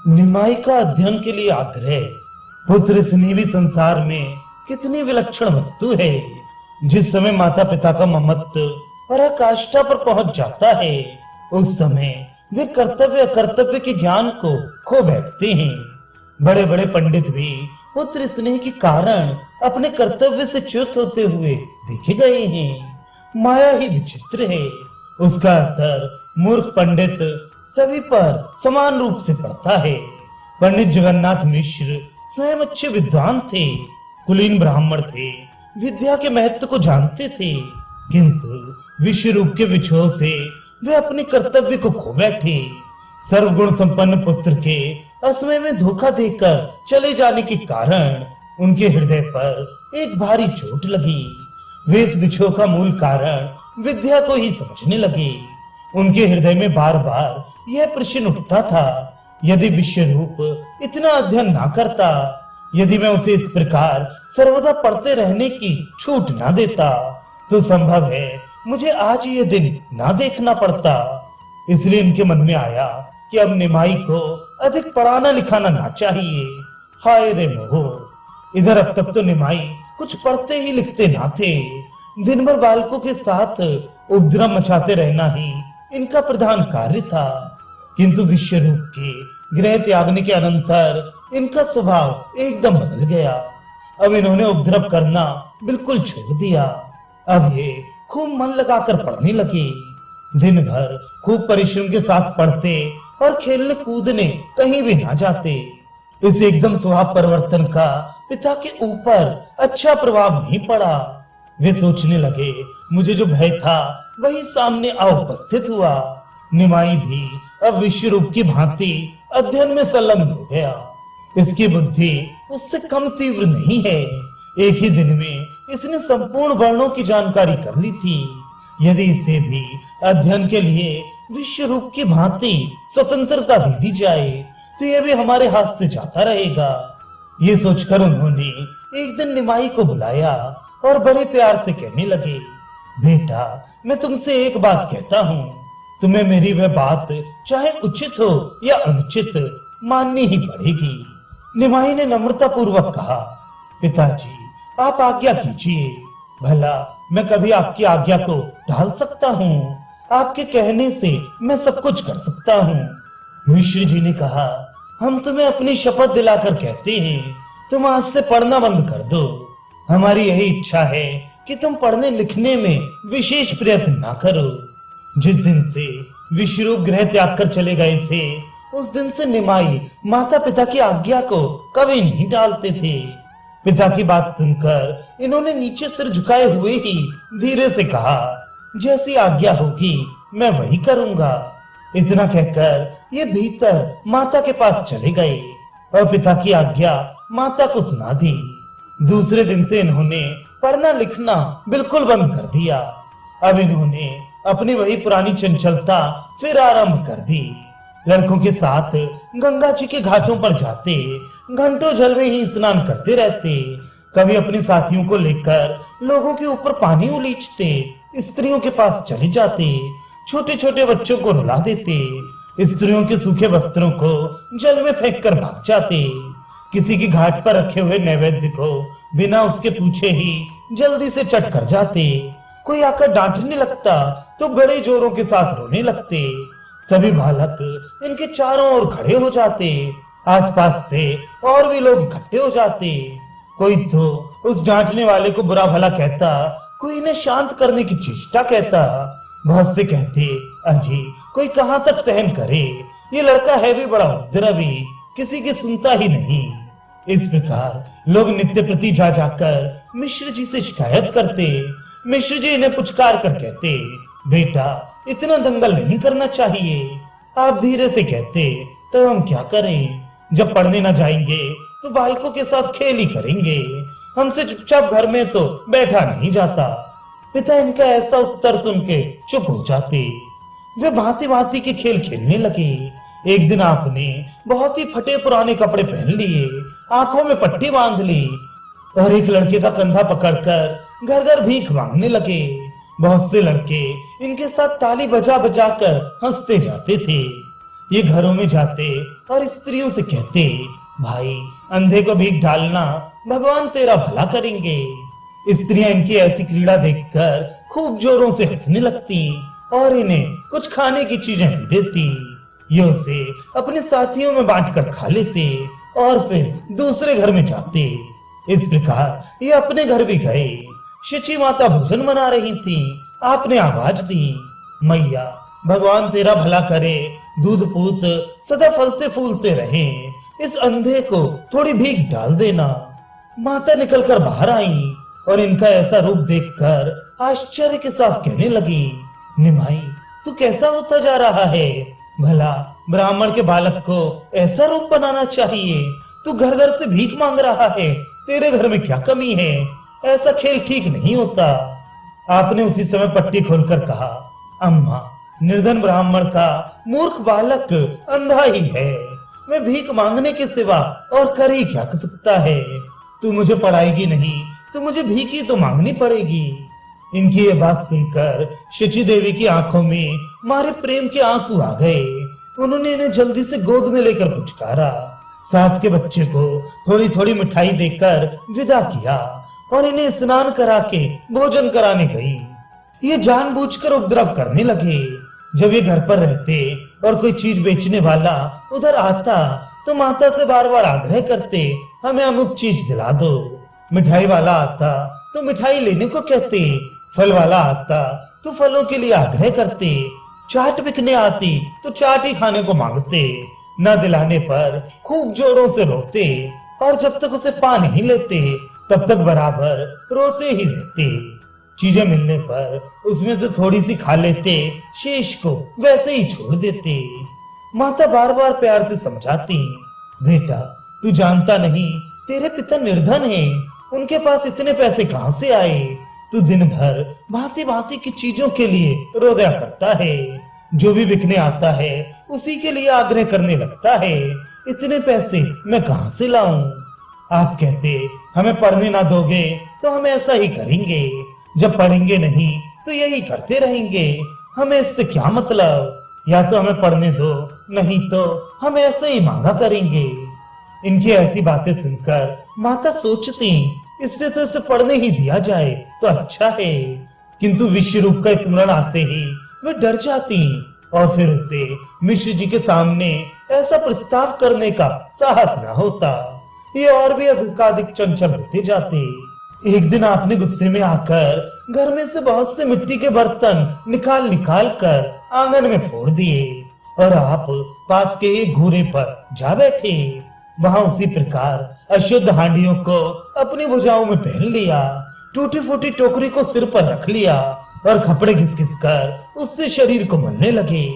निमाई का अध्ययन के लिए आग्रह। पुत्र स्नेही संसार में कितनी विलक्षण वस्तु है। जिस समय माता पिता का ममत्व पराकाष्ठा पर पहुंच जाता है, उस समय वे कर्तव्य अकर्तव्य के ज्ञान को खो बैठते हैं। बड़े बड़े पंडित भी पुत्र स्नेह के कारण अपने कर्तव्य से च्युत होते हुए देखे गए हैं। माया ही विचित्र है, उसका असर मूर्ख पंडित सभी पर समान रूप से पड़ता है। पंडित जगन्नाथ मिश्र स्वयं अच्छे विद्वान थे, कुलीन ब्राह्मण थे, विद्या के महत्व को जानते थे, किंतु विश्व रूप के विछोह से वे अपने कर्तव्य को खो बैठे। सर्वगुण संपन्न पुत्र के असमय में धोखा देकर चले जाने के कारण उनके हृदय पर एक भारी चोट लगी। वे इस विछोह का मूल कारण विद्या को ही समझने लगे। उनके हृदय में बार बार यह प्रश्न उठता था, यदि विश्व रूप इतना अध्ययन ना करता, यदि मैं उसे इस प्रकार सर्वदा पढ़ते रहने की छूट ना देता, तो संभव है मुझे आज ये दिन ना देखना पड़ता। इसलिए इनके मन में आया कि अब निमाई को अधिक पढ़ाना लिखाना ना चाहिए। हाय रे मोह, इधर अब तक तो निमाई कुछ पढ़ते ही लिखते ना थे। दिन भर बालकों के साथ उपद्रव मचाते रहना ही इनका प्रधान कार्य था, किंतु विश्व रूप के गृह त्यागने के अनंतर इनका स्वभाव एकदम बदल गया। अब इन्होंने उपद्रव करना बिल्कुल छोड़ दिया। अब ये खूब मन लगाकर पढ़ने लगे। दिन भर खूब परिश्रम के साथ पढ़ते और खेलने कूदने कहीं भी ना जाते। इस एकदम स्वभाव परिवर्तन का पिता के ऊपर अच्छा प्रभाव नहीं पड़ा। वे सोचने लगे, मुझे जो भय था वही सामने आ उपस्थित हुआ। निमाई भी अब विश्व रूप की भांति अध्ययन में संलग्न हो गया। इसकी बुद्धि उससे कम तीव्र नहीं है। एक ही दिन में इसने संपूर्ण वर्णों की जानकारी कर ली थी। यदि इसे भी अध्ययन के लिए विश्व रूप की भांति स्वतंत्रता दे दी जाए, तो यह भी हमारे हाथ से जाता रहेगा। ये सोचकर उन्होंने एक दिन निमाई को बुलाया और बड़े प्यार से कहने लगे, बेटा, मैं तुमसे एक बात कहता हूँ, तुम्हें मेरी वह बात चाहे उचित हो या अनुचित माननी ही पड़ेगी। निमाई ने नम्रता पूर्वक कहा, पिताजी, आप आज्ञा कीजिए। भला मैं कभी आपकी आज्ञा को टाल सकता हूँ? आपके कहने से मैं सब कुछ कर सकता हूँ। मिश्र जी ने कहा, हम तुम्हें अपनी शपथ दिलाकर कहते हैं, तुम आज से पढ़ना बंद कर दो। हमारी यही इच्छा है कि तुम पढ़ने लिखने में विशेष प्रयत्न ना करो। जिस दिन से विश्वरूप गृह त्याग कर चले गए थे, उस दिन से निमाई माता पिता की आज्ञा को कभी नहीं टालते थे। पिता की बात सुनकर इन्होंने नीचे सिर झुकाए हुए ही धीरे से कहा, जैसी आज्ञा होगी मैं वही करूंगा। इतना कहकर ये भीतर माता के पास चले गए और पिता की आज्ञा माता को सुना दी। दूसरे दिन से इन्होंने पढ़ना लिखना बिल्कुल बंद कर दिया। अब इन्होंने अपनी वही पुरानी चंचलता फिर आरंभ कर दी। लड़कों के साथ गंगा जी के घाटों पर जाते, घंटों जल में ही स्नान करते रहते। कभी अपने साथियों को लेकर लोगों के ऊपर पानी उलीचते, स्त्रियों के पास चले जाते, छोटे छोटे बच्चों को रुला देते, स्त्रियों के सूखे वस्त्रों को जल में फेंक कर भाग जाते। किसी की घाट पर रखे हुए नैवेद्य को बिना उसके पूछे ही जल्दी से चट कर जाते। कोई आकर डांटने लगता तो बड़े जोरों के साथ रोने लगते। सभी बालक इनके चारों ओर खड़े हो जाते। आसपास से और भी लोग इकट्ठे हो जाते। कोई तो उस डांटने वाले को बुरा भला कहता, कोई इन्हें शांत करने की चेष्टा कहता। बहुत से कहते, अजी कोई कहाँ तक सहन करे, ये लड़का है भी बड़ा उपद्रवी, किसी की सुनता ही नहीं। इस प्रकार लोग नित्य प्रति जा जाकर मिश्र जी से शिकायत करते। मिश्र जी इन्हें पुचकार कर कहते, बेटा, इतना दंगल नहीं करना चाहिए। आप धीरे से कहते, तो हम क्या करें? जब पढ़ने न जाएंगे तो बालकों के साथ खेल ही करेंगे, हमसे चुपचाप घर में तो बैठा नहीं जाता। पिता इनका ऐसा उत्तर सुन के चुप हो जाते। वे भांति भांति के खेल खेलने लगे। एक दिन आपने बहुत ही फटे पुराने कपड़े पहन लिए, आंखों में पट्टी बांध ली और एक लड़के का कंधा पकड़कर घर घर भीख मांगने लगे। बहुत से लड़के इनके साथ ताली बजा बजा कर हंसते जाते थे। ये घरों में जाते और स्त्रियों से कहते, भाई अंधे को भीख डालना, भगवान तेरा भला करेंगे। स्त्रियां इनकी ऐसी क्रीड़ा देखकर खूब जोरों से हंसने लगती और इन्हें कुछ खाने की चीजें दे देती। ये उसे अपने साथियों में बांटकर खा लेते और फिर दूसरे घर में जाते। इस प्रकार ये अपने घर भी गए। शची माता भोजन बना रही थी। आपने आवाज दी, मैया भगवान तेरा भला करे, दूध पूत सदा फलते फूलते रहे, इस अंधे को थोड़ी भीख डाल देना। माता निकलकर बाहर आई और इनका ऐसा रूप देखकर आश्चर्य के साथ कहने लगी, निमाई तू कैसा होता जा रहा है? भला ब्राह्मण के बालक को ऐसा रूप बनाना चाहिए? तू घर घर से भीख मांग रहा है, तेरे घर में क्या कमी है? ऐसा खेल ठीक नहीं होता। आपने उसी समय पट्टी खोलकर कहा, अम्मा निर्धन ब्राह्मण का मूर्ख बालक अंधा ही है, मैं भीख मांगने के सिवा और कर ही क्या सकता है? तू मुझे पढ़ाएगी नहीं तो मुझे भीख ही तो मांगनी पड़ेगी। इनकी ये बात सुनकर शची देवी की आंखों में मारे प्रेम के आंसू आ गए। उन्होंने इन्हें जल्दी से गोद में लेकर पुचकारा, साथ के बच्चे को थोड़ी थोड़ी मिठाई देकर विदा किया और इन्हें स्नान करा के भोजन कराने गई। ये जानबूझकर उपद्रव करने लगे। जब ये घर पर रहते और कोई चीज बेचने वाला उधर आता तो माता से बार बार आग्रह करते, हमें अमुक चीज दिला दो। मिठाई वाला आता तो मिठाई लेने को कहते, फल वाला आता तो फलों के लिए आग्रह करते, चाट बिकने आती तो चाट ही खाने को मांगते। न दिलाने पर खूब जोरों से रोते और जब तक उसे पा नहीं लेते तब तक बराबर रोते ही रहते। चीजें मिलने पर उसमें से थोड़ी सी खा लेते, शेष को वैसे ही छोड़ देते। माता बार बार प्यार से समझाती, बेटा तू जानता नहीं तेरे पिता निर्धन हैं, उनके पास इतने पैसे कहां से आए? तू दिन भर भांति भांति की चीजों के लिए रोया करता है, जो भी बिकने आता है उसी के लिए आग्रह करने लगता है, इतने पैसे मैं कहां से लाऊं? आप कहते हमें पढ़ने ना दोगे तो हम ऐसा ही करेंगे, जब पढ़ेंगे नहीं तो यही करते रहेंगे, हमें इससे क्या मतलब? या तो हमें पढ़ने दो, नहीं तो हम ऐसे ही मांगा करेंगे। इनकी ऐसी बातें सुनकर माता सोचती, इससे तो इसे पढ़ने ही दिया जाए तो अच्छा है, किंतु विश्व रूप का स्मरण आते ही वे डर जाती और फिर उसे मिश्र जी के सामने ऐसा प्रस्ताव करने का साहस न होता। ये और भी अधिकाधिक चंचल होते जाते। एक दिन आपने गुस्से में आकर घर में से बहुत से मिट्टी के बर्तन निकाल निकाल कर आंगन में फोड़ दिए और आप पास के एक घूरे पर जा बैठे। वहां उसी प्रकार अशुद्ध हांडियों को अपनी भुजाओं में पहन लिया, टूटी फूटी टोकरी को सिर पर रख लिया और कपड़े घिस घिस कर उससे शरीर को मलने लगे।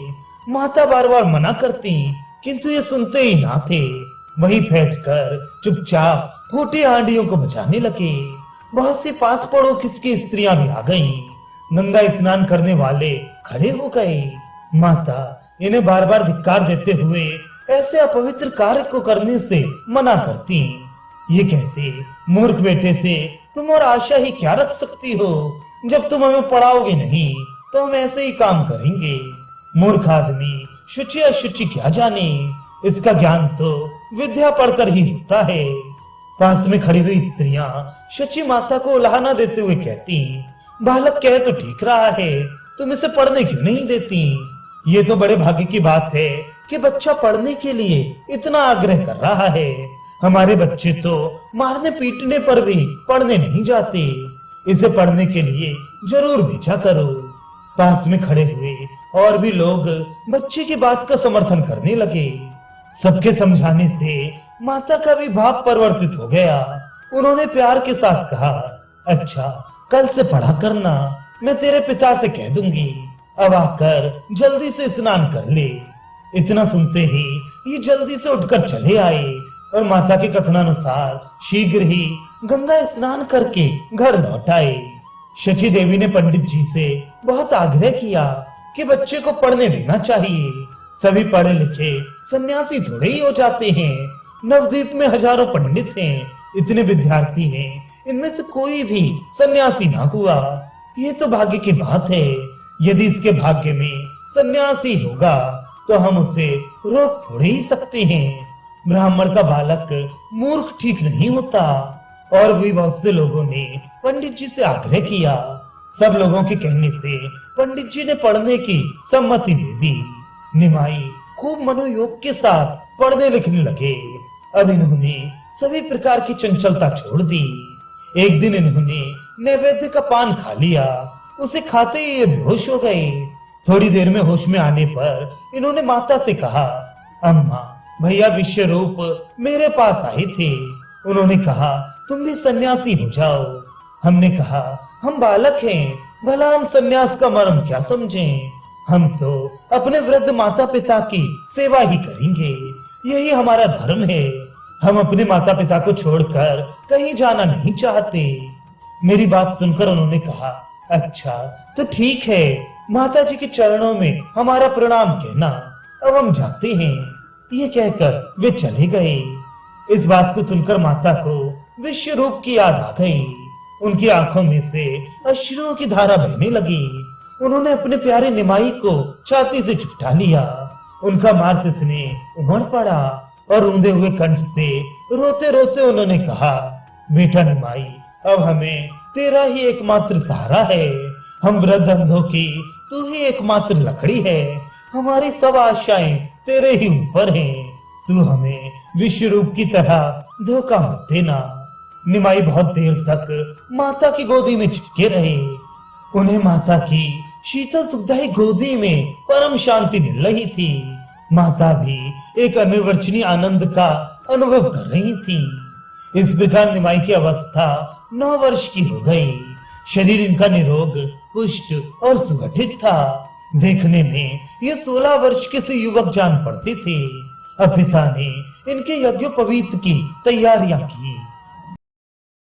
माता बार बार मना करती किंतु ये सुनते ही ना थे। वही बैठ कर चुपचाप फूटी हांडियों को बचाने लगे। बहुत सी पास पड़ोस की स्त्रियां भी आ गईं। गंगा स्नान करने वाले खड़े हो गए। माता इन्हें बार बार धिक्कार देते हुए ऐसे अपवित्र कार्य को करने से मना करती। ये कहते, मूर्ख बेटे से तुम और आशा ही क्या रख सकती हो? जब तुम हमें पढ़ाओगे नहीं तो हम ऐसे ही काम करेंगे। मूर्ख आदमी शुचि अशुचि क्या जाने, इसका ज्ञान तो विद्या पढ़कर ही होता है। पास में खड़ी हुई स्त्रियां शची माता को उलाहना देते हुए कहती, बालक कह तो ठीक रहा है, तुम इसे पढ़ने क्यों नहीं देती? ये तो बड़े भाग्य की बात है कि बच्चा पढ़ने के लिए इतना आग्रह कर रहा है। हमारे बच्चे तो मारने पीटने पर भी पढ़ने नहीं जाते, इसे पढ़ने के लिए जरूर भेजा करो। पास में खड़े हुए और भी लोग बच्चे की बात का समर्थन करने लगे। सबके समझाने से माता का भी भाव परिवर्तित हो गया। उन्होंने प्यार के साथ कहा, अच्छा कल से पढ़ा करना, मैं तेरे पिता से कह दूंगी, अब आकर जल्दी से स्नान कर ले। इतना सुनते ही ये जल्दी से उठकर चले आए और माता के कथनानुसार शीघ्र ही गंगा स्नान करके घर लौट आए। शची देवी ने पंडित जी से बहुत आग्रह किया कि बच्चे को पढ़ने देना चाहिए। सभी पढ़े लिखे सन्यासी थोड़े ही हो जाते हैं। नवद्वीप में हजारों पंडित हैं, इतने विद्यार्थी हैं, इनमें से कोई भी सन्यासी ना हुआ। ये तो भाग्य की बात है। यदि इसके भाग्य में सन्यासी होगा तो हम उसे रोक थोड़े ही सकते हैं। ब्राह्मण का बालक मूर्ख ठीक नहीं होता। और भी बहुत से लोगों ने पंडित जी से आग्रह किया। सब लोगों के कहने से पंडित जी ने पढ़ने की सम्मति दे दी। निमाई खूब मनोयोग के साथ पढ़ने लिखने लगे। अब इन्होंने सभी प्रकार की चंचलता छोड़ दी। एक दिन इन्होंने नैवेद्य का पान खा लिया। उसे खाते ही ये बेहोश हो गए। थोड़ी देर में होश में आने पर इन्होंने माता से कहा, अम्मा, भैया विश्व रूप मेरे पास आए थे। उन्होंने कहा, तुम भी सन्यासी हो जाओ। हमने कहा, हम बालक हैं, भला हम सन्यास का मर्म क्या समझें। हम तो अपने वृद्ध माता पिता की सेवा ही करेंगे, यही हमारा धर्म है। हम अपने माता पिता को छोड़कर कहीं जाना नहीं चाहते। मेरी बात सुनकर उन्होंने कहा, अच्छा तो ठीक है, माता जी के चरणों में हमारा प्रणाम कहना, अब हम जाते हैं। ये कहकर वे चले गए। इस बात को सुनकर माता को विश्व रूप की याद आ गई। उनकी आंखों में से अश्रुओं की धारा बहने लगी। उन्होंने अपने प्यारे निमाई को छाती से चिपटा लिया। उनका मार्त स्नेह उमड़ पड़ा और रूंधे हुए कंठ से रोते रोते उन्होंने कहा, बेटा निमाई, अब हमें तेरा ही एकमात्र सहारा है। हम वृद्ध अंधों की तू ही एकमात्र लकड़ी है। हमारी सब आशाएं तेरे ही ऊपर हैं। तू हमें विश्व रूप की तरह धोखा मत देना। निमाई बहुत देर तक माता की गोदी में चिपके रहे। उन्हें माता की शीतल सुखदायी गोदी में परम शांति मिल रही थी। माता भी एक अनिर्वचनीय आनंद का अनुभव कर रही थी। इस प्रकार निमाई की अवस्था 9 वर्ष की हो गई। शरीर इनका निरोग, पुष्ट और सुगठित था। देखने में ये 16 वर्ष के से युवक जान पड़ते थे। अब पिता ने इनके यज्ञोपवीत की तैयारियां की।